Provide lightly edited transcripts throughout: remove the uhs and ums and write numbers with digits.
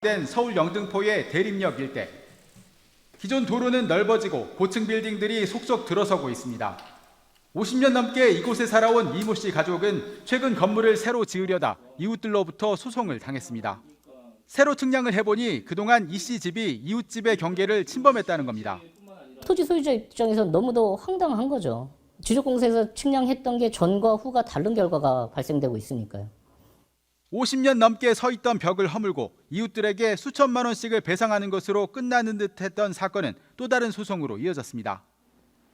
된 서울 영등포의 대림역 일대. 기존 도로는 넓어지고 고층 빌딩들이 속속 들어서고 있습니다. 50년 넘게 이곳에 살아온 이모 씨 가족은 최근 건물을 새로 지으려다 이웃들로부터 소송을 당했습니다. 새로 측량을 해보니 그동안 이 씨 집이 이웃집의 경계를 침범했다는 겁니다. 토지 소유자 입장에서 너무도 황당한 거죠. 지적공사에서 측량했던 게 전과 후가 다른 결과가 발생되고 있으니까요. 50년 넘게 서 있던 벽을 허물고 이웃들에게 수천만 원씩을 배상하는 것으로 끝나는 듯했던 사건은 또 다른 소송으로 이어졌습니다.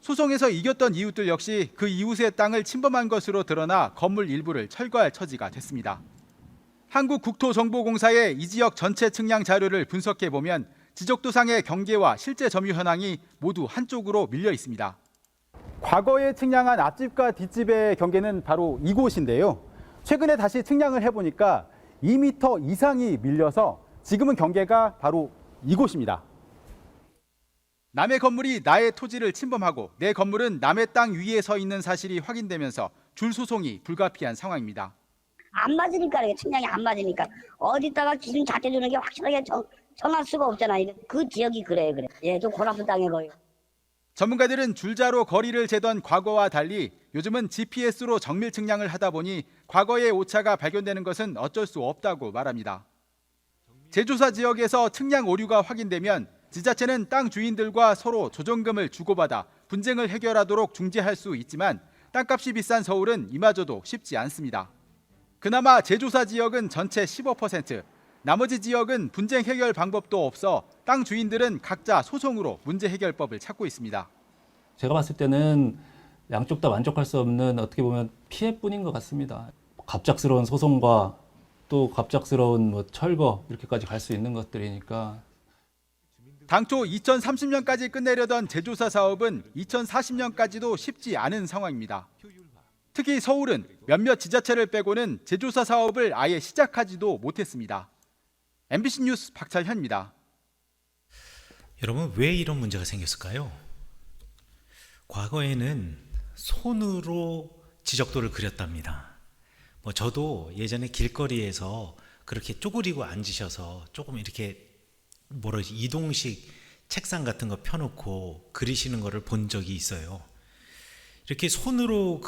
소송에서 이겼던 이웃들 역시 그 이웃의 땅을 침범한 것으로 드러나 건물 일부를 철거할 처지가 됐습니다. 한국국토정보공사의 이 지역 전체 측량 자료를 분석해 보면 지적도상의 경계와 실제 점유 현황이 모두 한쪽으로 밀려 있습니다. 과거에 측량한 앞집과 뒷집의 경계는 바로 이곳인데요. 최근에 다시 측량을 해보니까 2m 이상이 밀려서 지금은 경계가 바로 이곳입니다. 남의 건물이 나의 토지를 침범하고 내 건물은 남의 땅 위에 서 있는 사실이 확인되면서 줄 소송이 불가피한 상황입니다. 안 맞으니까 측량이 안 맞으니까 어디다가 기준 잡혀주는 게 확실하게 정할 수가 없잖아요. 그 지역이 그래. 예, 좀 골아픈 땅에 거예요. 전문가들은 줄자로 거리를 재던 과거와 달리 요즘은 GPS로 정밀 측량을 하다 보니 과거의 오차가 발견되는 것은 어쩔 수 없다고 말합니다. 재조사 지역에서 측량 오류가 확인되면 지자체는 땅 주인들과 서로 조정금을 주고받아 분쟁을 해결하도록 중재할 수 있지만 땅값이 비싼 서울은 이마저도 쉽지 않습니다. 그나마 재조사 지역은 전체 15%, 나머지 지역은 분쟁 해결 방법도 없어 땅 주인들은 각자 소송으로 문제 해결법을 찾고 있습니다. 제가 봤을 때는 양쪽 다 만족할 수 없는 어떻게 보면 피해뿐인 것 같습니다. 갑작스러운 소송과 또 갑작스러운 철거 이렇게까지 갈 수 있는 것들이니까. 당초 2030년까지 끝내려던 재조사 사업은 2040년까지도 쉽지 않은 상황입니다. 특히 서울은 몇몇 지자체를 빼고는 재조사 사업을 아예 시작하지도 못했습니다. MBC 뉴스 박찬현입니다. 여러분, 왜 이런 문제가 생겼을까요? 과거에는 손으로 지적도를 그렸답니다. 저도 예전에 길거리에서 그렇게 쪼그리고 앉으셔서 조금 이렇게 이동식 책상 같은 거 펴놓고 그리시는 거를 본 적이 있어요. 이렇게 손으로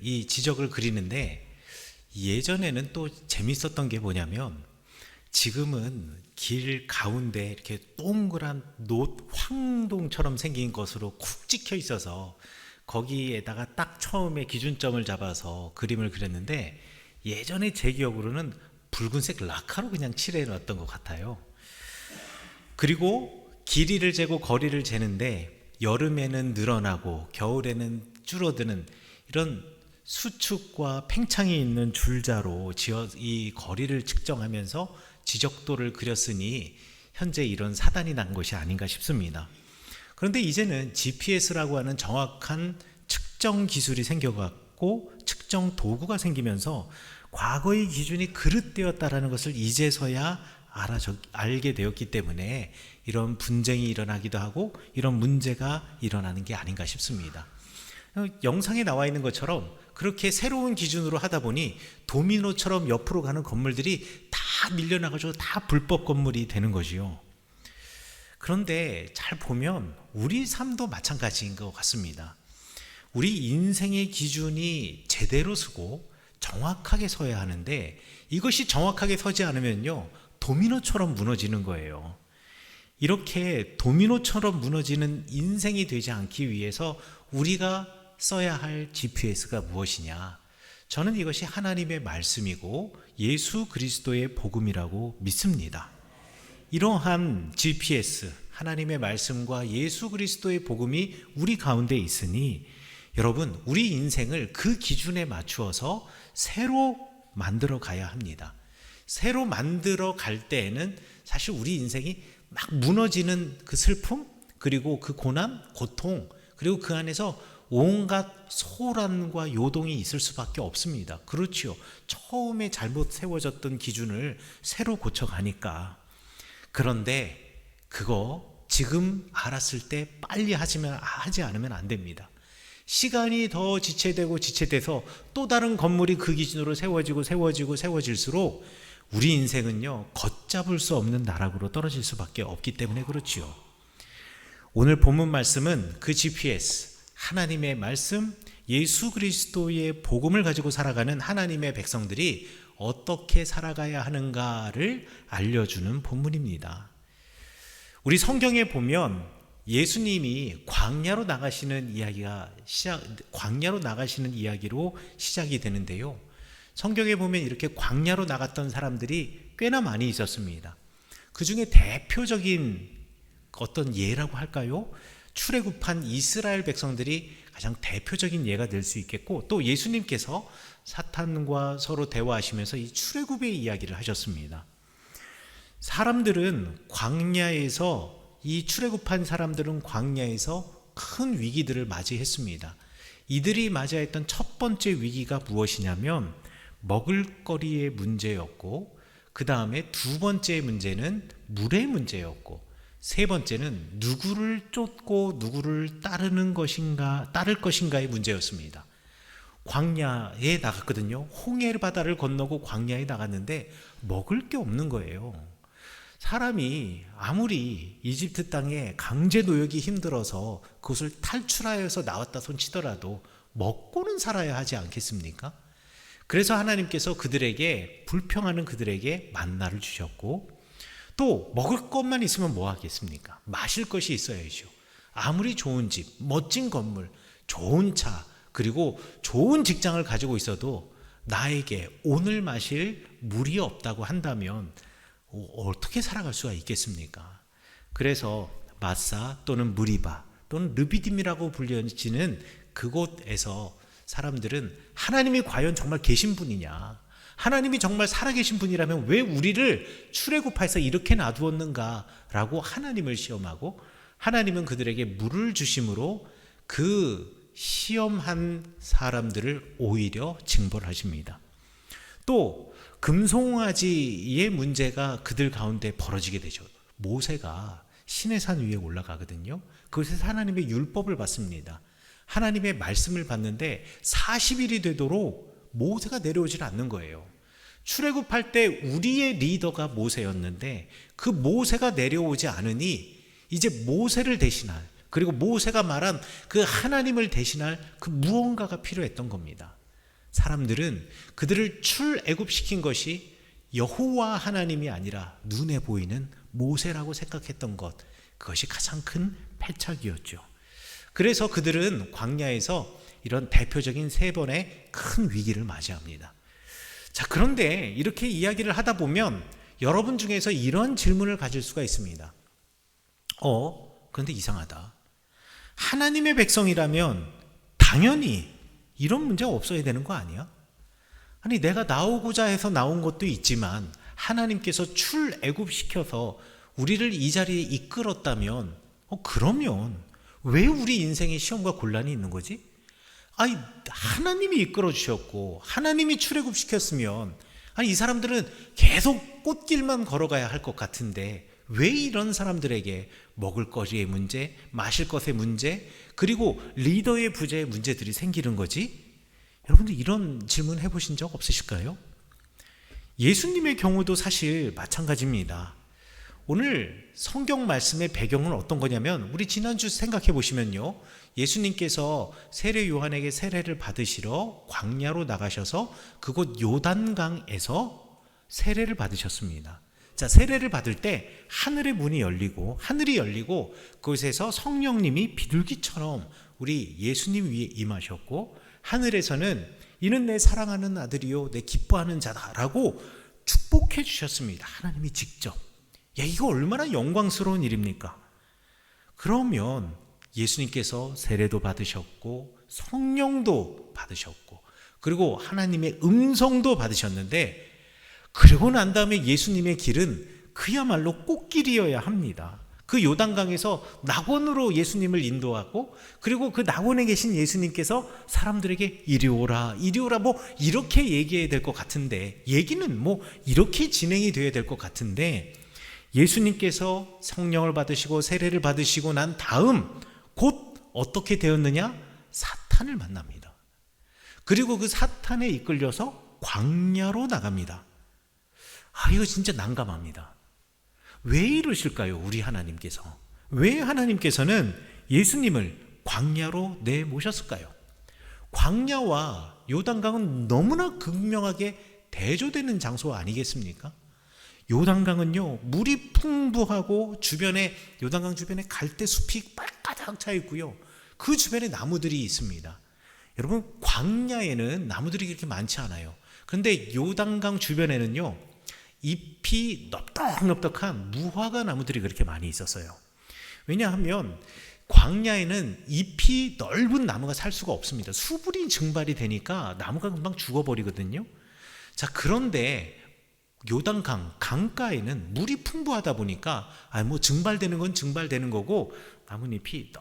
이 지적을 그리는데 예전에는 또 재밌었던 게 뭐냐면 지금은 길 가운데 이렇게 동그란 황동처럼 생긴 것으로 쿡 찍혀 있어서 거기에다가 딱 처음에 기준점을 잡아서 그림을 그렸는데 예전에 제 기억으로는 붉은색 라카로 그냥 칠해 놨던 것 같아요. 그리고 길이를 재고 거리를 재는데 여름에는 늘어나고 겨울에는 줄어드는 이런 수축과 팽창이 있는 줄자로 이 거리를 측정하면서 지적도를 그렸으니 현재 이런 사단이 난 것이 아닌가 싶습니다. 그런데 이제는 GPS라고 하는 정확한 측정 기술이 생겨갖고 측정 도구가 생기면서 과거의 기준이 그릇되었다라는 것을 이제서야 알게 되었기 때문에 이런 분쟁이 일어나기도 하고 이런 문제가 일어나는 게 아닌가 싶습니다. 영상에 나와 있는 것처럼 그렇게 새로운 기준으로 하다 보니 도미노처럼 옆으로 가는 건물들이 다 밀려나가지고 다 불법 건물이 되는 거지요. 그런데 잘 보면 우리 삶도 마찬가지인 것 같습니다. 우리 인생의 기준이 제대로 서고 정확하게 서야 하는데 이것이 정확하게 서지 않으면요 도미노처럼 무너지는 거예요. 이렇게 도미노처럼 무너지는 인생이 되지 않기 위해서 우리가 써야 할 GPS가 무엇이냐? 저는 이것이 하나님의 말씀이고 예수 그리스도의 복음이라고 믿습니다. 이러한 GPS, 하나님의 말씀과 예수 그리스도의 복음이 우리 가운데 있으니 여러분, 우리 인생을 그 기준에 맞추어서 새로 만들어 가야 합니다. 새로 만들어 갈 때에는 사실 우리 인생이 막 무너지는 그 슬픔, 그리고 그 고난, 고통, 그리고 그 안에서 온갖 소란과 요동이 있을 수밖에 없습니다. 그렇지요. 처음에 잘못 세워졌던 기준을 새로 고쳐가니까. 그런데 그거 지금 알았을 때 빨리 하지 않으면 안 됩니다. 시간이 더 지체돼서 또 다른 건물이 그 기준으로 세워질수록 우리 인생은요, 걷잡을 수 없는 나락으로 떨어질 수밖에 없기 때문에 그렇지요. 오늘 본문 말씀은 그 GPS, 하나님의 말씀, 예수 그리스도의 복음을 가지고 살아가는 하나님의 백성들이 어떻게 살아가야 하는가를 알려주는 본문입니다. 우리 성경에 보면 예수님이 광야로 나가시는 이야기로 시작이 되는데요. 성경에 보면 이렇게 광야로 나갔던 사람들이 꽤나 많이 있었습니다. 그 중에 대표적인 어떤 예라고 할까요? 출애굽한 이스라엘 백성들이 가장 대표적인 예가 될 수 있겠고, 또 예수님께서 사탄과 서로 대화하시면서 이 출애굽의 이야기를 하셨습니다. 사람들은 광야에서, 이 출애굽한 사람들은 광야에서 큰 위기들을 맞이했습니다. 이들이 맞이했던 첫 번째 위기가 무엇이냐면 먹을거리의 문제였고, 그 다음에 두 번째 문제는 물의 문제였고, 세 번째는 누구를 쫓고 누구를 따를 것인가의 문제였습니다. 광야에 나갔거든요. 홍해 바다를 건너고 광야에 나갔는데 먹을 게 없는 거예요. 사람이 아무리 이집트 땅에 강제 노역이 힘들어서 그것을 탈출하여서 나왔다 손치더라도 먹고는 살아야 하지 않겠습니까? 그래서 하나님께서 불평하는 그들에게 만나를 주셨고, 또 먹을 것만 있으면 뭐 하겠습니까? 마실 것이 있어야죠. 아무리 좋은 집, 멋진 건물, 좋은 차, 그리고 좋은 직장을 가지고 있어도 나에게 오늘 마실 물이 없다고 한다면 어떻게 살아갈 수가 있겠습니까? 그래서 마사 또는 무리바 또는 르비딤이라고 불려지는 그곳에서 사람들은 하나님이 과연 정말 계신 분이냐, 하나님이 정말 살아계신 분이라면 왜 우리를 출애굽해서 이렇게 놔두었는가라고 하나님을 시험하고, 하나님은 그들에게 물을 주심으로 그 시험한 사람들을 오히려 징벌하십니다. 또 금송아지의 문제가 그들 가운데 벌어지게 되죠. 모세가 시내산 위에 올라가거든요. 그곳에서 하나님의 율법을 받습니다. 하나님의 말씀을 받는데 40일이 되도록 모세가 내려오질 않는 거예요. 출애굽할 때 우리의 리더가 모세였는데 그 모세가 내려오지 않으니 이제 모세를 대신할, 그리고 모세가 말한 그 하나님을 대신할 그 무언가가 필요했던 겁니다. 사람들은 그들을 출애굽시킨 것이 여호와 하나님이 아니라 눈에 보이는 모세라고 생각했던 것, 그것이 가장 큰 패착이었죠. 그래서 그들은 광야에서 이런 대표적인 세 번의 큰 위기를 맞이합니다. 자, 그런데 이렇게 이야기를 하다 보면 여러분 중에서 이런 질문을 가질 수가 있습니다. 그런데 이상하다. 하나님의 백성이라면 당연히 이런 문제가 없어야 되는 거 아니야? 아니, 내가 나오고자 해서 나온 것도 있지만 하나님께서 출애굽시켜서 우리를 이 자리에 이끌었다면 그러면 왜 우리 인생에 시험과 곤란이 있는 거지? 아니, 하나님이 이끌어 주셨고 하나님이 출애굽시켰으면, 아니, 이 사람들은 계속 꽃길만 걸어가야 할 것 같은데 왜 이런 사람들에게 먹을 거리의 문제, 마실 것의 문제, 그리고 리더의 부재의 문제들이 생기는 거지? 여러분들 이런 질문 해보신 적 없으실까요? 예수님의 경우도 사실 마찬가지입니다. 오늘 성경 말씀의 배경은 어떤 거냐면, 우리 지난주 생각해 보시면요, 예수님께서 세례 요한에게 세례를 받으시러 광야로 나가셔서 그곳 요단강에서 세례를 받으셨습니다. 자, 세례를 받을 때 하늘의 문이 열리고, 하늘이 열리고 그곳에서 성령님이 비둘기처럼 우리 예수님 위에 임하셨고, 하늘에서는 이는 내 사랑하는 아들이요 내 기뻐하는 자다라고 축복해 주셨습니다. 하나님이 직접. 야, 이거 얼마나 영광스러운 일입니까? 그러면 예수님께서 세례도 받으셨고 성령도 받으셨고 그리고 하나님의 음성도 받으셨는데, 그러고 난 다음에 예수님의 길은 그야말로 꽃길이어야 합니다. 그 요단강에서 낙원으로 예수님을 인도하고, 그리고 그 낙원에 계신 예수님께서 사람들에게 이리 오라 이리 오라 뭐 이렇게 얘기해야 될 것 같은데, 얘기는 뭐 이렇게 진행이 돼야 될 것 같은데, 예수님께서 성령을 받으시고 세례를 받으시고 난 다음 곧 어떻게 되었느냐? 사탄을 만납니다. 그리고 그 사탄에 이끌려서 광야로 나갑니다. 이거 진짜 난감합니다. 왜 이러실까요? 우리 하나님께서. 왜 하나님께서는 예수님을 광야로 내모셨을까요? 광야와 요단강은 너무나 극명하게 대조되는 장소 아니겠습니까? 요단강은요, 물이 풍부하고 요단강 주변에 갈대숲이 가득 차 있고요. 그 주변에 나무들이 있습니다. 여러분, 광야에는 나무들이 그렇게 많지 않아요. 그런데 요단강 주변에는요, 잎이 넙덕넙덕한 무화과 나무들이 그렇게 많이 있었어요. 왜냐하면 광야에는 잎이 넓은 나무가 살 수가 없습니다. 수분이 증발이 되니까 나무가 금방 죽어버리거든요. 자, 그런데 요단강 강가에는 물이 풍부하다 보니까 뭐 증발되는 건 증발되는 거고, 나뭇잎이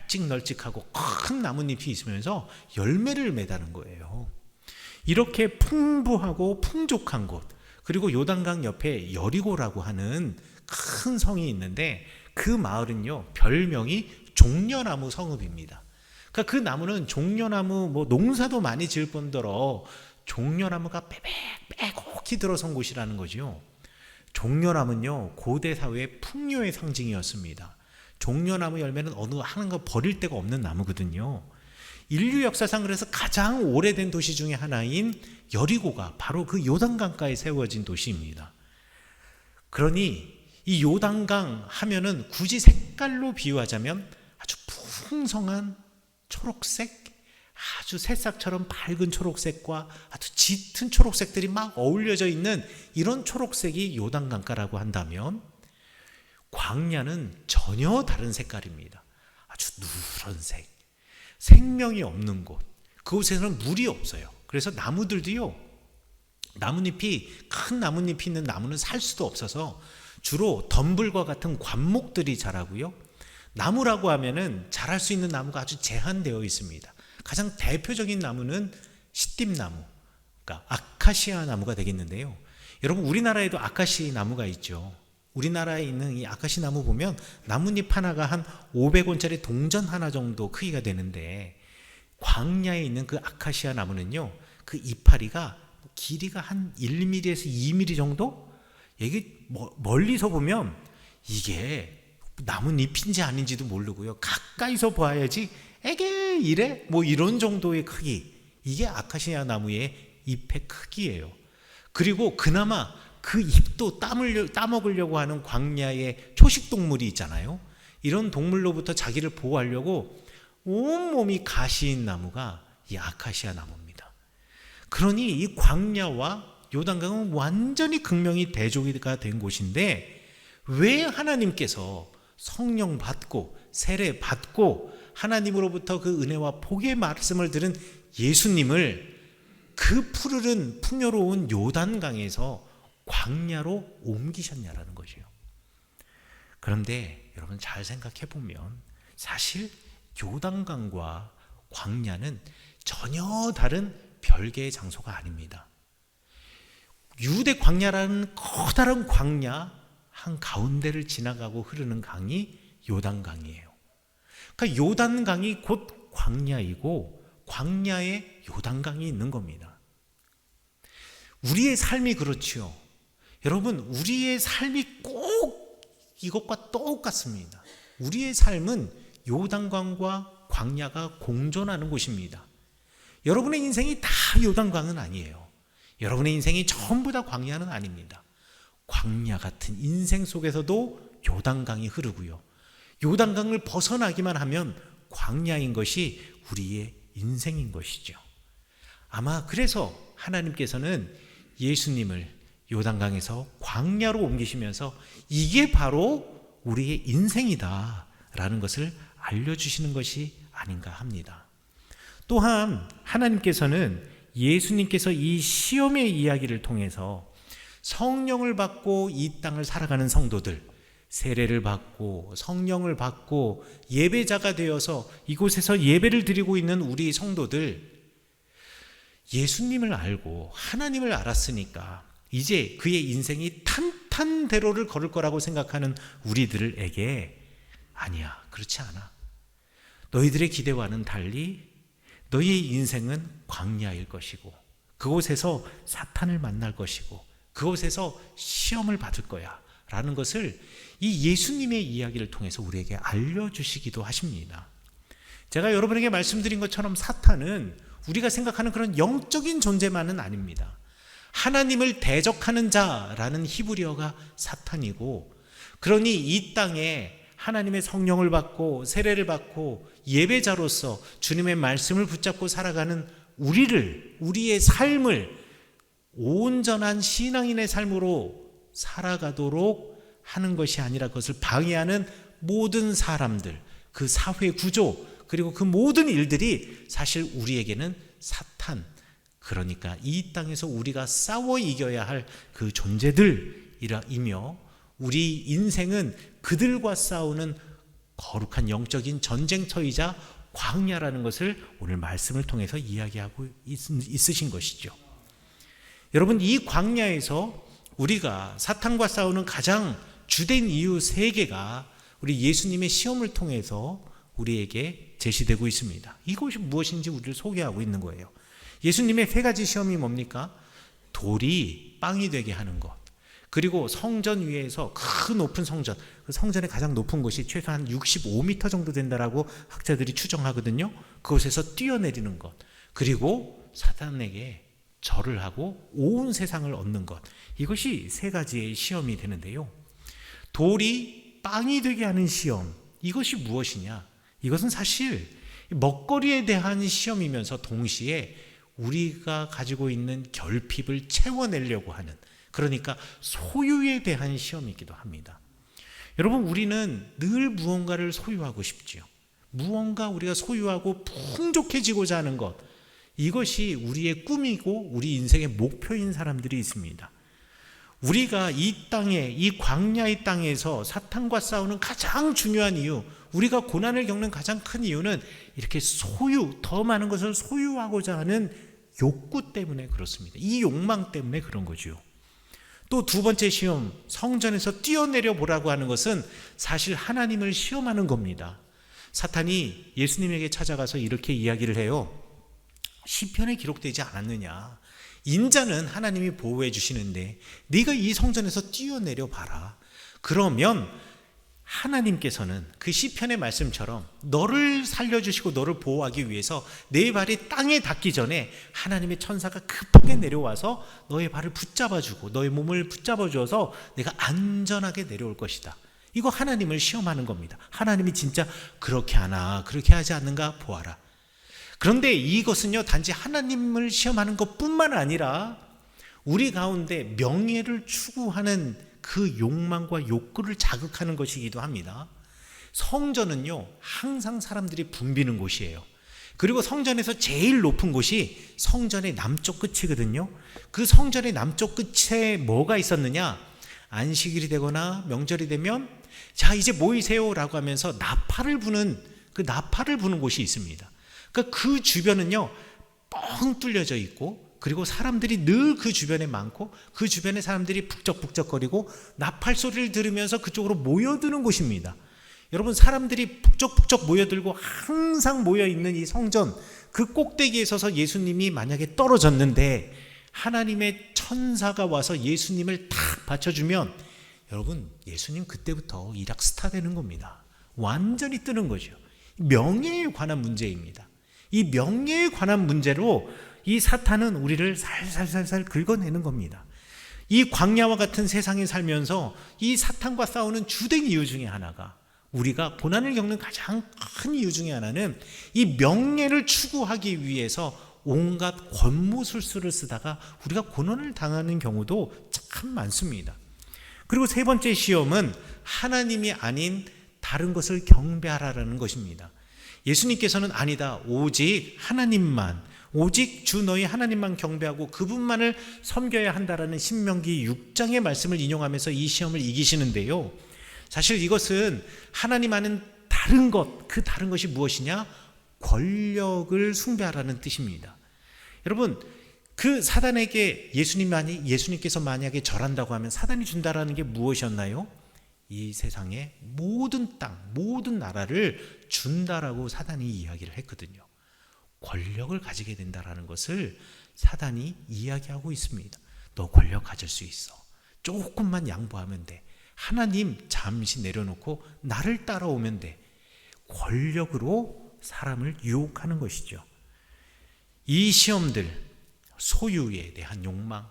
널찍널찍하고 큰 나뭇잎이 있으면서 열매를 맺는 거예요. 이렇게 풍부하고 풍족한 곳, 그리고 요단강 옆에 여리고라고 하는 큰 성이 있는데, 그 마을은요, 별명이 종려나무 성읍입니다. 그러니까 그 나무는 종려나무 농사도 많이 지을 뿐더러 종려나무가 빼곡히 들어선 곳이라는 거죠. 종려나무는요, 고대 사회의 풍요의 상징이었습니다. 종려나무 열매는 어느 하나가 버릴 데가 없는 나무거든요. 인류 역사상 그래서 가장 오래된 도시 중에 하나인 여리고가 바로 그 요단강가에 세워진 도시입니다. 그러니 이 요단강 하면은 굳이 색깔로 비유하자면 아주 풍성한 초록색, 아주 새싹처럼 밝은 초록색과 아주 짙은 초록색들이 막 어울려져 있는 이런 초록색이 요단강가라고 한다면, 광야는 전혀 다른 색깔입니다. 아주 누런색, 생명이 없는 곳, 그곳에서는 물이 없어요. 그래서 나무들도요, 큰 나뭇잎이 있는 나무는 살 수도 없어서 주로 덤불과 같은 관목들이 자라고요. 나무라고 하면은 자랄 수 있는 나무가 아주 제한되어 있습니다. 가장 대표적인 나무는 시띠나무, 그러니까 아카시아 나무가 되겠는데요. 여러분, 우리나라에도 아카시 나무가 있죠. 우리나라에 있는 이 아카시 나무 보면 나뭇잎 하나가 한 500원짜리 동전 하나 정도 크기가 되는데, 광야에 있는 그 아카시아 나무는요, 그 이파리가 길이가 한 1mm에서 2mm 정도? 이게 멀리서 보면 이게 나뭇잎인지 아닌지도 모르고요. 가까이서 봐야지 에게 이래? 이런 정도의 크기. 이게 아카시아 나무의 잎의 크기예요. 그리고 그나마 그 잎도 따먹으려고 하는 광야의 초식동물이 있잖아요. 이런 동물로부터 자기를 보호하려고 온몸이 가시인 나무가 이 아카시아 나무입니다. 그러니 이 광야와 요단강은 완전히 극명히 대조가 된 곳인데, 왜 하나님께서 성령 받고 세례 받고 하나님으로부터 그 은혜와 복의 말씀을 들은 예수님을 그 푸르른 풍요로운 요단강에서 광야로 옮기셨냐라는 거죠. 그런데 여러분, 잘 생각해 보면 사실 요단강과 광야는 전혀 다른 별개의 장소가 아닙니다. 유대 광야라는 커다란 광야 한 가운데를 지나가고 흐르는 강이 요단강이에요. 그러니까 요단강이 곧 광야이고, 광야에 요단강이 있는 겁니다. 우리의 삶이 그렇지요. 여러분, 우리의 삶이 꼭 이것과 똑같습니다. 우리의 삶은 요단강과 광야가 공존하는 곳입니다. 여러분의 인생이 다 요단강은 아니에요. 여러분의 인생이 전부 다 광야는 아닙니다. 광야 같은 인생 속에서도 요단강이 흐르고요. 요단강을 벗어나기만 하면 광야인 것이 우리의 인생인 것이죠. 아마 그래서 하나님께서는 예수님을 요단강에서 광야로 옮기시면서 이게 바로 우리의 인생이다라는 것을 알려주시는 것이 아닌가 합니다. 또한 하나님께서는 예수님께서 이 시험의 이야기를 통해서 성령을 받고 이 땅을 살아가는 성도들, 세례를 받고 성령을 받고 예배자가 되어서 이곳에서 예배를 드리고 있는 우리 성도들, 예수님을 알고 하나님을 알았으니까 이제 그의 인생이 탄탄대로를 걸을 거라고 생각하는 우리들에게, 아니야, 그렇지 않아. 너희들의 기대와는 달리 너희의 인생은 광야일 것이고, 그곳에서 사탄을 만날 것이고, 그곳에서 시험을 받을 거야 라는 것을 이 예수님의 이야기를 통해서 우리에게 알려주시기도 하십니다. 제가 여러분에게 말씀드린 것처럼 사탄은 우리가 생각하는 그런 영적인 존재만은 아닙니다. 하나님을 대적하는 자라는 히브리어가 사탄이고, 그러니 이 땅에 하나님의 성령을 받고 세례를 받고 예배자로서 주님의 말씀을 붙잡고 살아가는 우리의 삶을 온전한 신앙인의 삶으로 살아가도록 하는 것이 아니라 그것을 방해하는 모든 사람들, 그 사회 구조, 그리고 그 모든 일들이 사실 우리에게는 사탄, 그러니까 이 땅에서 우리가 싸워 이겨야 할 그 존재들이며, 우리 인생은 그들과 싸우는 거룩한 영적인 전쟁터이자 광야라는 것을 오늘 말씀을 통해서 이야기하고 있으신 것이죠. 여러분, 이 광야에서 우리가 사탄과 싸우는 가장 주된 이유 3개가 우리 예수님의 시험을 통해서 우리에게 제시되고 있습니다. 이것이 무엇인지 우리를 소개하고 있는 거예요. 예수님의 3가지 시험이 뭡니까? 돌이 빵이 되게 하는 것, 그리고 성전 위에서 큰 높은 성전, 그 성전의 가장 높은 곳이 최소한 65m 정도 된다라고 학자들이 추정하거든요. 그곳에서 뛰어내리는 것, 그리고 사탄에게 절을 하고 온 세상을 얻는 것, 이것이 3가지의 시험이 되는데요. 돌이 빵이 되게 하는 시험, 이것이 무엇이냐? 이것은 사실 먹거리에 대한 시험이면서 동시에 우리가 가지고 있는 결핍을 채워내려고 하는, 그러니까 소유에 대한 시험이기도 합니다. 여러분, 우리는 늘 무언가를 소유하고 싶지요. 무언가 우리가 소유하고 풍족해지고자 하는 것, 이것이 우리의 꿈이고 우리 인생의 목표인 사람들이 있습니다. 우리가 이 땅에, 이 광야의 땅에서 사탄과 싸우는 가장 중요한 이유, 우리가 고난을 겪는 가장 큰 이유는 이렇게 더 많은 것을 소유하고자 하는 욕구 때문에 그렇습니다. 이 욕망 때문에 그런 거죠. 또 2번째 시험, 성전에서 뛰어내려 보라고 하는 것은 사실 하나님을 시험하는 겁니다. 사탄이 예수님에게 찾아가서 이렇게 이야기를 해요. 시편에 기록되지 않았느냐? 인자는 하나님이 보호해 주시는데 네가 이 성전에서 뛰어내려 봐라. 그러면 하나님께서는 그 시편의 말씀처럼 너를 살려주시고 너를 보호하기 위해서 내 발이 땅에 닿기 전에 하나님의 천사가 급하게 내려와서 너의 발을 붙잡아주고 너의 몸을 붙잡아주어서 내가 안전하게 내려올 것이다. 이거 하나님을 시험하는 겁니다. 하나님이 진짜 그렇게 하나 그렇게 하지 않는가 보아라. 그런데 이것은요, 단지 하나님을 시험하는 것뿐만 아니라 우리 가운데 명예를 추구하는 그 욕망과 욕구를 자극하는 것이기도 합니다. 성전은요, 항상 사람들이 붐비는 곳이에요. 그리고 성전에서 제일 높은 곳이 성전의 남쪽 끝이거든요. 그 성전의 남쪽 끝에 뭐가 있었느냐? 안식일이 되거나 명절이 되면 자, 이제 모이세요 라고 하면서 나팔을 부는 곳이 있습니다. 그러니까 그 주변은요, 뻥 뚫려져 있고, 그리고 사람들이 늘 그 주변에 많고, 그 주변에 사람들이 북적북적거리고 나팔 소리를 들으면서 그쪽으로 모여드는 곳입니다. 여러분, 사람들이 북적북적 모여들고 항상 모여있는 이 성전, 그 꼭대기에 서서 예수님이 만약에 떨어졌는데 하나님의 천사가 와서 예수님을 탁 받쳐주면 여러분, 예수님 그때부터 일약 스타 되는 겁니다. 완전히 뜨는 거죠. 명예에 관한 문제입니다. 이 명예에 관한 문제로 이 사탄은 우리를 살살살살 긁어내는 겁니다. 이 광야와 같은 세상에 살면서 이 사탄과 싸우는 주된 이유 중에 하나가, 우리가 고난을 겪는 가장 큰 이유 중에 하나는 이 명예를 추구하기 위해서 온갖 권모술수를 쓰다가 우리가 고난을 당하는 경우도 참 많습니다. 그리고 3번째 시험은 하나님이 아닌 다른 것을 경배하라는 것입니다. 예수님께서는 아니다, 오직 하나님만, 오직 주 너희 하나님만 경배하고 그분만을 섬겨야 한다라는 신명기 6장의 말씀을 인용하면서 이 시험을 이기시는데요, 사실 이것은 하나님 아닌 다른 것, 그 다른 것이 무엇이냐? 권력을 숭배하라는 뜻입니다. 여러분, 그 사단에게 예수님께서 만약에 절한다고 하면 사단이 준다라는 게 무엇이었나요? 이 세상의 모든 땅, 모든 나라를 준다라고 사단이 이야기를 했거든요. 권력을 가지게 된다라는 것을 사단이 이야기하고 있습니다. 너 권력 가질 수 있어. 조금만 양보하면 돼. 하나님 잠시 내려놓고 나를 따라오면 돼. 권력으로 사람을 유혹하는 것이죠. 이 시험들, 소유에 대한 욕망,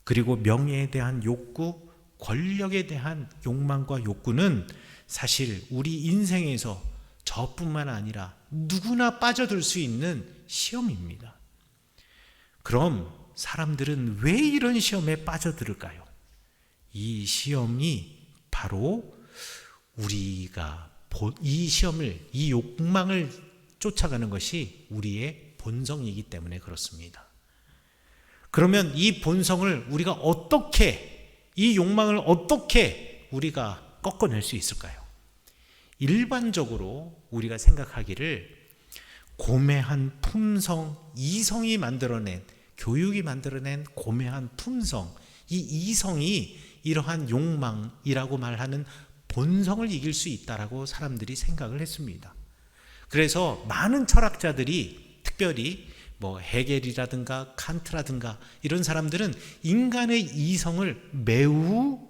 그리고 명예에 대한 욕구, 권력에 대한 욕망과 욕구는 사실 우리 인생에서 저뿐만 아니라 누구나 빠져들 수 있는 시험입니다. 그럼 사람들은 왜 이런 시험에 빠져들을까요? 이 시험이 바로 우리가 이 시험을, 이 욕망을 쫓아가는 것이 우리의 본성이기 때문에 그렇습니다. 그러면 이 본성을 우리가 어떻게, 이 욕망을 어떻게 우리가 꺾어낼 수 있을까요? 일반적으로 우리가 생각하기를 고매한 품성, 이성이 만들어낸, 교육이 만들어낸 고매한 품성, 이 이성이 이러한 욕망이라고 말하는 본성을 이길 수 있다라고 사람들이 생각을 했습니다. 그래서 많은 철학자들이, 특별히 헤겔이라든가 칸트라든가 이런 사람들은 인간의 이성을 매우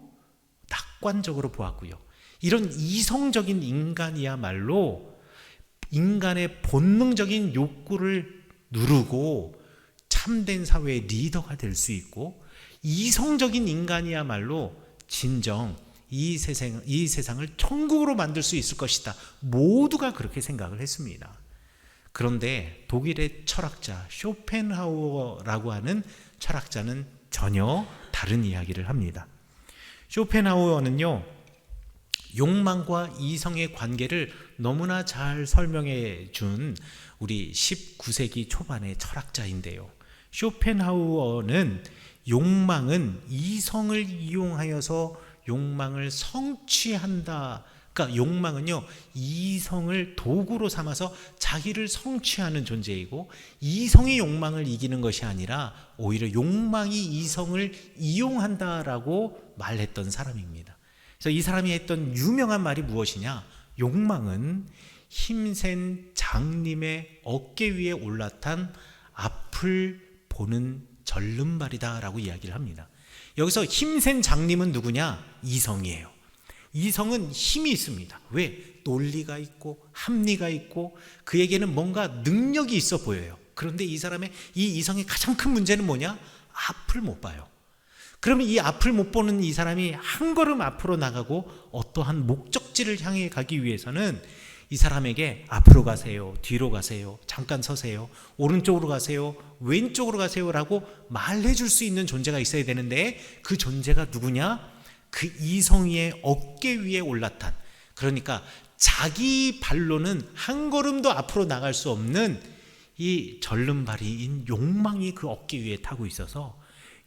낙관적으로 보았고요. 이런 이성적인 인간이야말로 인간의 본능적인 욕구를 누르고 참된 사회의 리더가 될 수 있고, 이성적인 인간이야말로 진정 이 세상을 천국으로 만들 수 있을 것이다. 모두가 그렇게 생각을 했습니다. 그런데 독일의 철학자 쇼펜하우어라고 하는 철학자는 전혀 다른 이야기를 합니다. 쇼펜하우어는요, 욕망과 이성의 관계를 너무나 잘 설명해 준 우리 19세기 초반의 철학자인데요. 쇼펜하우어는 욕망은 이성을 이용하여서 욕망을 성취한다. 그러니까 욕망은요, 이성을 도구로 삼아서 자기를 성취하는 존재이고, 이성이 욕망을 이기는 것이 아니라 오히려 욕망이 이성을 이용한다라고 말했던 사람입니다. 그래서 이 사람이 했던 유명한 말이 무엇이냐? 욕망은 힘센 장님의 어깨 위에 올라탄 앞을 보는 절름발이다라고 이야기를 합니다. 여기서 힘센 장님은 누구냐? 이성이에요. 이성은 힘이 있습니다. 왜? 논리가 있고 합리가 있고 그에게는 뭔가 능력이 있어 보여요. 그런데 이 사람의 이 이성의 가장 큰 문제는 뭐냐? 앞을 못 봐요. 그러면 이 앞을 못 보는 이 사람이 한 걸음 앞으로 나가고 어떠한 목적지를 향해 가기 위해서는 이 사람에게 앞으로 가세요, 뒤로 가세요, 잠깐 서세요, 오른쪽으로 가세요, 왼쪽으로 가세요라고 말해줄 수 있는 존재가 있어야 되는데, 그 존재가 누구냐? 그 이성의 어깨 위에 올라탄, 그러니까 자기 발로는 한 걸음도 앞으로 나갈 수 없는 이 절름발이인 욕망이 그 어깨 위에 타고 있어서,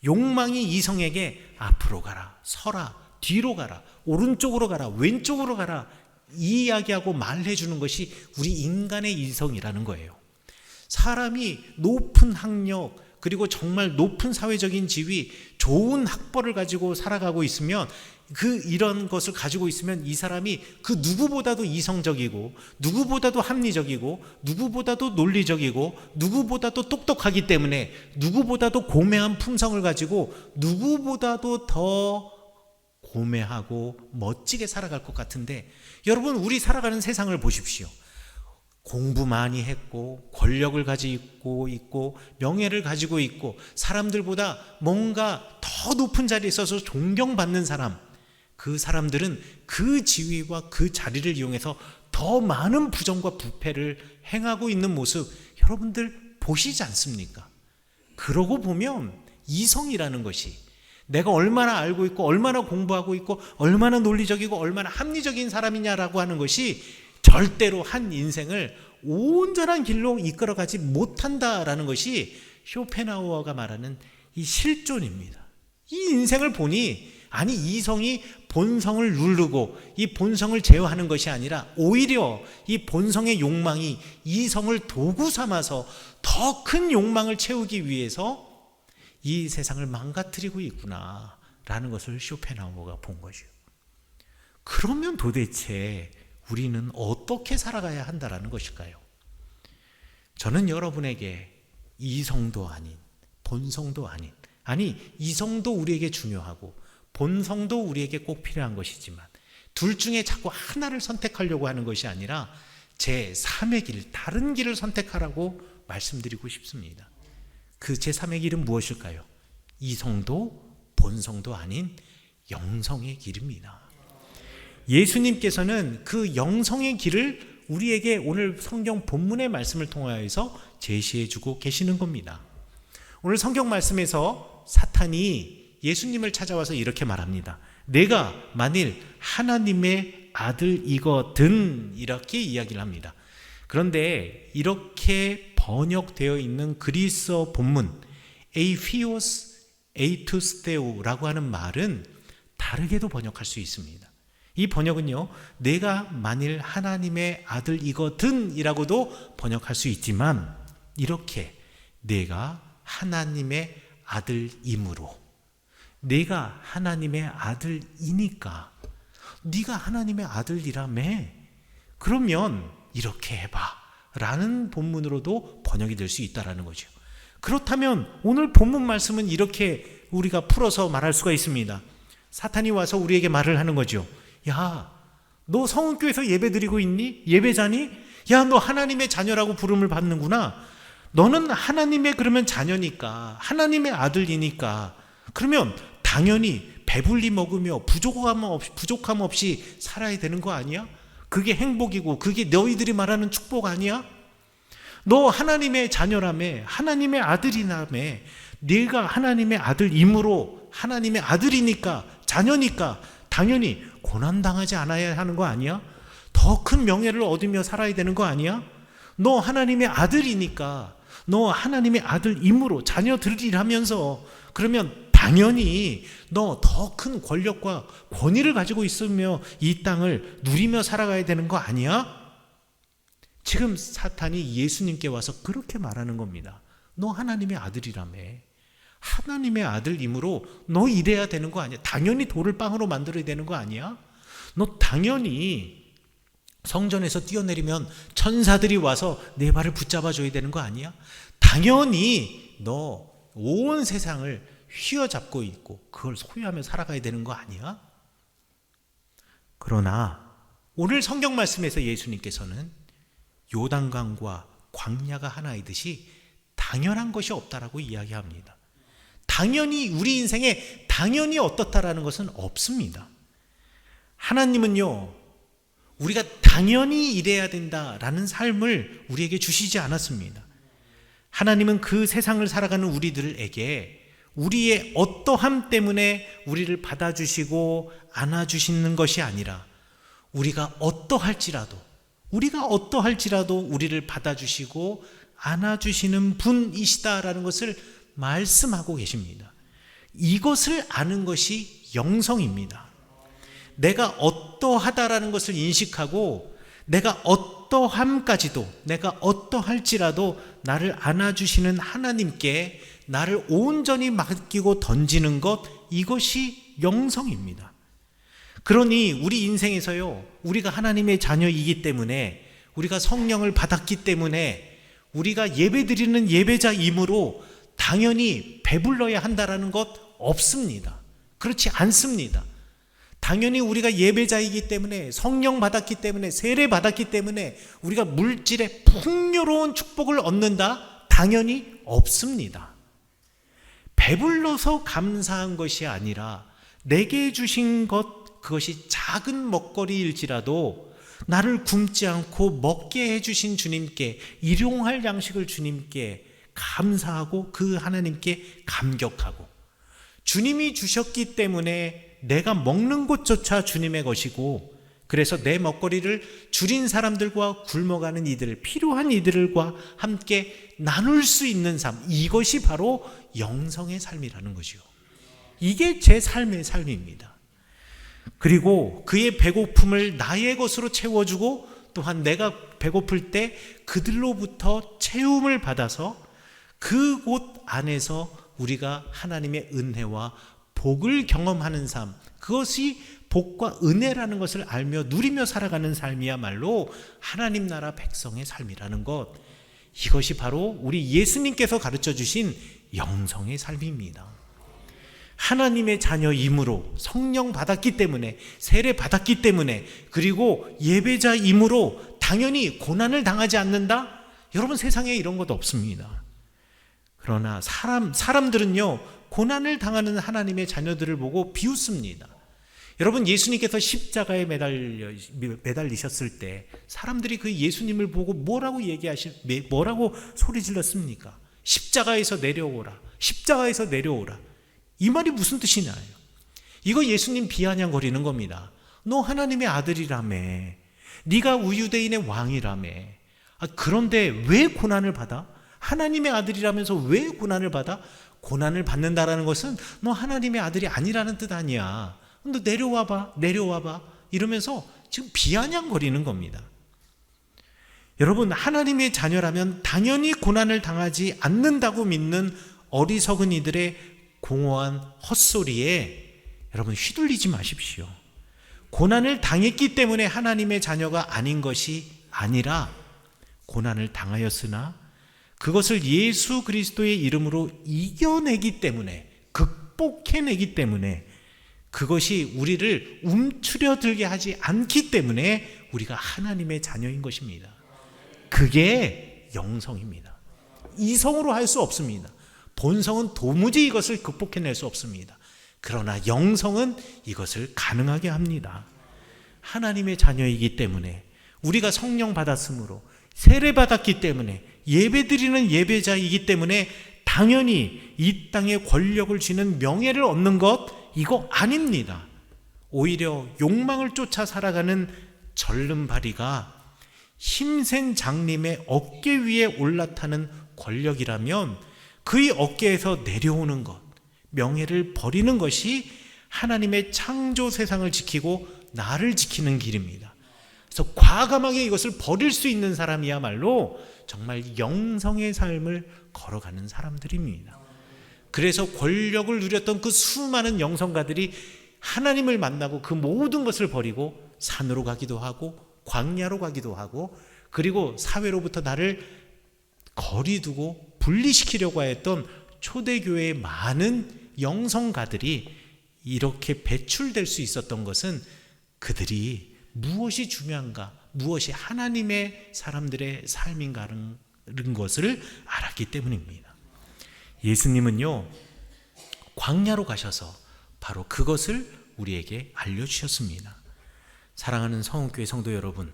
욕망이 이성에게 앞으로 가라, 서라, 뒤로 가라, 오른쪽으로 가라, 왼쪽으로 가라 이야기하고 말해주는 것이 우리 인간의 이성이라는 거예요. 사람이 높은 학력, 그리고 정말 높은 사회적인 지위, 좋은 학벌을 가지고 살아가고 있으면, 이런 것을 가지고 있으면 이 사람이 그 누구보다도 이성적이고, 누구보다도 합리적이고, 누구보다도 논리적이고, 누구보다도 똑똑하기 때문에, 누구보다도 고매한 품성을 가지고 누구보다도 더 고매하고 멋지게 살아갈 것 같은데, 여러분, 우리 살아가는 세상을 보십시오. 공부 많이 했고 권력을 가지고 있고 명예를 가지고 있고 사람들보다 뭔가 더 높은 자리에 있어서 존경받는 사람, 그 사람들은 그 지위와 그 자리를 이용해서 더 많은 부정과 부패를 행하고 있는 모습 여러분들 보시지 않습니까? 그러고 보면 이성이라는 것이, 내가 얼마나 알고 있고 얼마나 공부하고 있고 얼마나 논리적이고 얼마나 합리적인 사람이냐라고 하는 것이 절대로 한 인생을 온전한 길로 이끌어가지 못한다라는 것이 쇼펜하우어가 말하는 이 실존입니다. 이 인생을 보니, 아니, 이성이 본성을 누르고 이 본성을 제어하는 것이 아니라 오히려 이 본성의 욕망이 이성을 도구 삼아서 더 큰 욕망을 채우기 위해서 이 세상을 망가뜨리고 있구나라는 것을 쇼펜하우어가 본 것이요. 그러면 도대체 우리는 어떻게 살아가야 한다라는 것일까요? 저는 여러분에게 이성도 아닌, 본성도 아닌 아니, 이성도 우리에게 중요하고 본성도 우리에게 꼭 필요한 것이지만 둘 중에 자꾸 하나를 선택하려고 하는 것이 아니라 제3의 길, 다른 길을 선택하라고 말씀드리고 싶습니다. 그 제3의 길은 무엇일까요? 이성도 본성도 아닌 영성의 길입니다. 예수님께서는 그 영성의 길을 우리에게 오늘 성경 본문의 말씀을 통하여서 제시해 주고 계시는 겁니다. 오늘 성경 말씀에서 사탄이 예수님을 찾아와서 이렇게 말합니다. 내가 만일 하나님의 아들이거든, 이렇게 이야기를 합니다. 그런데 이렇게 번역되어 있는 그리스어 본문 에이피오스 에이투스테오라고 하는 말은 다르게도 번역할 수 있습니다. 이 번역은요, 내가 만일 하나님의 아들이거든 이라고도 번역할 수 있지만, 이렇게 내가 하나님의 아들이므로, 내가 하나님의 아들이니까, 네가 하나님의 아들이라며, 그러면 이렇게 해봐 라는 본문으로도 번역이 될 수 있다는 거죠. 그렇다면 오늘 본문 말씀은 이렇게 우리가 풀어서 말할 수가 있습니다. 사탄이 와서 우리에게 말을 하는 거죠. 야, 너 성은교회에서 예배 드리고 있니? 예배자니? 야, 너 하나님의 자녀라고 부름을 받는구나. 너는 하나님의 그러면 자녀니까, 하나님의 아들이니까, 그러면 당연히 배불리 먹으며 부족함 없이 살아야 되는 거 아니야? 그게 행복이고 그게 너희들이 말하는 축복 아니야? 너 하나님의 자녀라며, 하나님의 아들이라며, 네가 하나님의 아들이므로, 하나님의 아들이니까, 자녀니까 당연히 고난당하지 않아야 하는 거 아니야? 더 큰 명예를 얻으며 살아야 되는 거 아니야? 너 하나님의 아들이니까, 너 하나님의 아들이므로 자녀들이라면서, 그러면 당연히 너 더 큰 권력과 권위를 가지고 있으며 이 땅을 누리며 살아가야 되는 거 아니야? 지금 사탄이 예수님께 와서 그렇게 말하는 겁니다. 너 하나님의 아들이라며, 하나님의 아들이므로 너 이래야 되는 거 아니야? 당연히 돌을 빵으로 만들어야 되는 거 아니야? 너 당연히 성전에서 뛰어내리면 천사들이 와서 내 발을 붙잡아 줘야 되는 거 아니야? 당연히 너 온 세상을 휘어잡고 있고 그걸 소유하며 살아가야 되는 거 아니야? 그러나 오늘 성경 말씀에서 예수님께서는 요단강과 광야가 하나이듯이 당연한 것이 없다라고 이야기합니다. 당연히 우리 인생에 당연히 어떻다라는 것은 없습니다. 하나님은요, 우리가 당연히 이래야 된다라는 삶을 우리에게 주시지 않았습니다. 하나님은 그 세상을 살아가는 우리들에게 우리의 어떠함 때문에 우리를 받아주시고 안아주시는 것이 아니라 우리가 어떠할지라도 우리를 받아주시고 안아주시는 분이시다라는 것을 말씀하고 계십니다. 이것을 아는 것이 영성입니다. 내가 어떠하다라는 것을 인식하고 내가 어떠함까지도, 내가 어떠할지라도 나를 안아주시는 하나님께 나를 온전히 맡기고 던지는 것, 이것이 영성입니다. 그러니 우리 인생에서요, 우리가 하나님의 자녀이기 때문에, 우리가 성령을 받았기 때문에, 우리가 예배드리는 예배자이므로 당연히 배불러야 한다라는 것 없습니다. 그렇지 않습니다. 당연히 우리가 예배자이기 때문에, 성령 받았기 때문에, 세례 받았기 때문에 우리가 물질의 풍요로운 축복을 얻는다? 당연히 없습니다. 배불러서 감사한 것이 아니라 내게 주신 것, 그것이 작은 먹거리일지라도 나를 굶지 않고 먹게 해주신 주님께, 일용할 양식을 주님께 감사하고 그 하나님께 감격하고, 주님이 주셨기 때문에 내가 먹는 것조차 주님의 것이고, 그래서 내 먹거리를 줄인 사람들과 굶어가는 이들, 필요한 이들과 함께 나눌 수 있는 삶, 이것이 바로 영성의 삶이라는 것이요. 이게 제 삶의 삶입니다. 그리고 그의 배고픔을 나의 것으로 채워주고, 또한 내가 배고플 때 그들로부터 채움을 받아서 그곳 안에서 우리가 하나님의 은혜와 복을 경험하는 삶, 그것이 복과 은혜라는 것을 알며 누리며 살아가는 삶이야말로 하나님 나라 백성의 삶이라는 것, 이것이 바로 우리 예수님께서 가르쳐 주신 영성의 삶입니다. 하나님의 자녀임으로, 성령 받았기 때문에, 세례 받았기 때문에, 그리고 예배자임으로 당연히 고난을 당하지 않는다? 여러분, 세상에 이런 것도 없습니다. 그러나 사람들은요, 고난을 당하는 하나님의 자녀들을 보고 비웃습니다. 여러분, 예수님께서 십자가에 매달리셨을 때 사람들이 그 예수님을 보고 뭐라고 소리 질렀습니까? 십자가에서 내려오라, 십자가에서 내려오라. 이 말이 무슨 뜻이냐요? 이거 예수님 비아냥거리는 겁니다. 너 하나님의 아들이라며, 네가 우유대인의 왕이라며, 그런데 왜 고난을 받아? 하나님의 아들이라면서 왜 고난을 받아? 고난을 받는다라는 것은 너 하나님의 아들이 아니라는 뜻 아니야. 너 내려와봐, 내려와봐 이러면서 지금 비아냥거리는 겁니다. 여러분, 하나님의 자녀라면 당연히 고난을 당하지 않는다고 믿는 어리석은 이들의 공허한 헛소리에 여러분 휘둘리지 마십시오. 고난을 당했기 때문에 하나님의 자녀가 아닌 것이 아니라 고난을 당하였으나 그것을 예수 그리스도의 이름으로 이겨내기 때문에, 극복해내기 때문에, 그것이 우리를 움츠려들게 하지 않기 때문에 우리가 하나님의 자녀인 것입니다. 그게 영성입니다. 이성으로 할 수 없습니다. 본성은 도무지 이것을 극복해낼 수 없습니다. 그러나 영성은 이것을 가능하게 합니다. 하나님의 자녀이기 때문에, 우리가 성령 받았으므로, 세례 받았기 때문에, 예배드리는 예배자이기 때문에 당연히 이 땅에 권력을 쥐는 명예를 얻는 것, 이거 아닙니다. 오히려 욕망을 쫓아 살아가는 절름발이가 힘센 장님의 어깨 위에 올라타는 권력이라면 그의 어깨에서 내려오는 것, 명예를 버리는 것이 하나님의 창조 세상을 지키고 나를 지키는 길입니다. 그래서 과감하게 이것을 버릴 수 있는 사람이야말로 정말 영성의 삶을 걸어가는 사람들입니다. 그래서 권력을 누렸던 그 수많은 영성가들이 하나님을 만나고 그 모든 것을 버리고 산으로 가기도 하고 광야로 가기도 하고, 그리고 사회로부터 나를 거리두고 분리시키려고 했던 초대교회의 많은 영성가들이 이렇게 배출될 수 있었던 것은 그들이 무엇이 중요한가, 무엇이 하나님의 사람들의 삶인가라는 것을 알았기 때문입니다. 예수님은요, 광야로 가셔서 바로 그것을 우리에게 알려주셨습니다. 사랑하는 성읍교회 성도 여러분,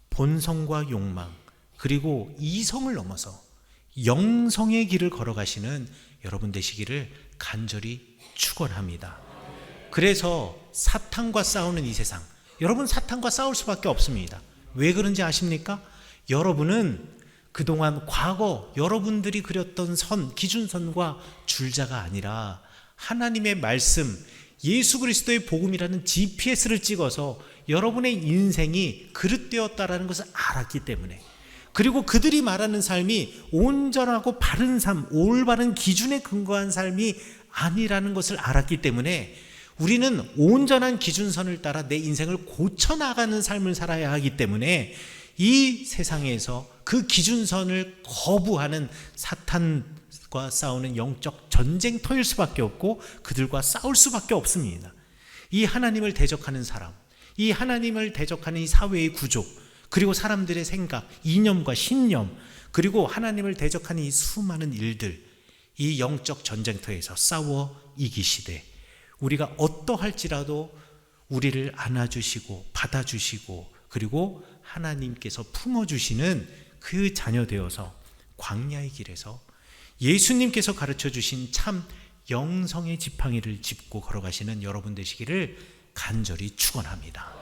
본성과 욕망 그리고 이성을 넘어서 영성의 길을 걸어가시는 여러분 되시기를 간절히 축원합니다. 그래서 사탄과 싸우는 이 세상, 여러분 사탄과 싸울 수밖에 없습니다. 왜 그런지 아십니까? 여러분은 그동안 과거 여러분들이 그렸던 선, 기준선과 줄자가 아니라 하나님의 말씀, 예수 그리스도의 복음이라는 GPS를 찍어서 여러분의 인생이 그릇되었다라는 것을 알았기 때문에, 그리고 그들이 말하는 삶이 온전하고 바른 삶, 올바른 기준에 근거한 삶이 아니라는 것을 알았기 때문에 우리는 온전한 기준선을 따라 내 인생을 고쳐나가는 삶을 살아야 하기 때문에 이 세상에서 그 기준선을 거부하는 사탄과 싸우는 영적 전쟁터일 수밖에 없고 그들과 싸울 수밖에 없습니다. 이 하나님을 대적하는 사람, 이 하나님을 대적하는 이 사회의 구조, 그리고 사람들의 생각, 이념과 신념, 그리고 하나님을 대적하는 이 수많은 일들, 이 영적 전쟁터에서 싸워 이기시되 우리가 어떠할지라도 우리를 안아주시고 받아주시고 그리고 하나님께서 품어주시는 그 자녀 되어서 광야의 길에서 예수님께서 가르쳐주신 참 영성의 지팡이를 짚고 걸어가시는 여러분 되시기를 간절히 축원합니다.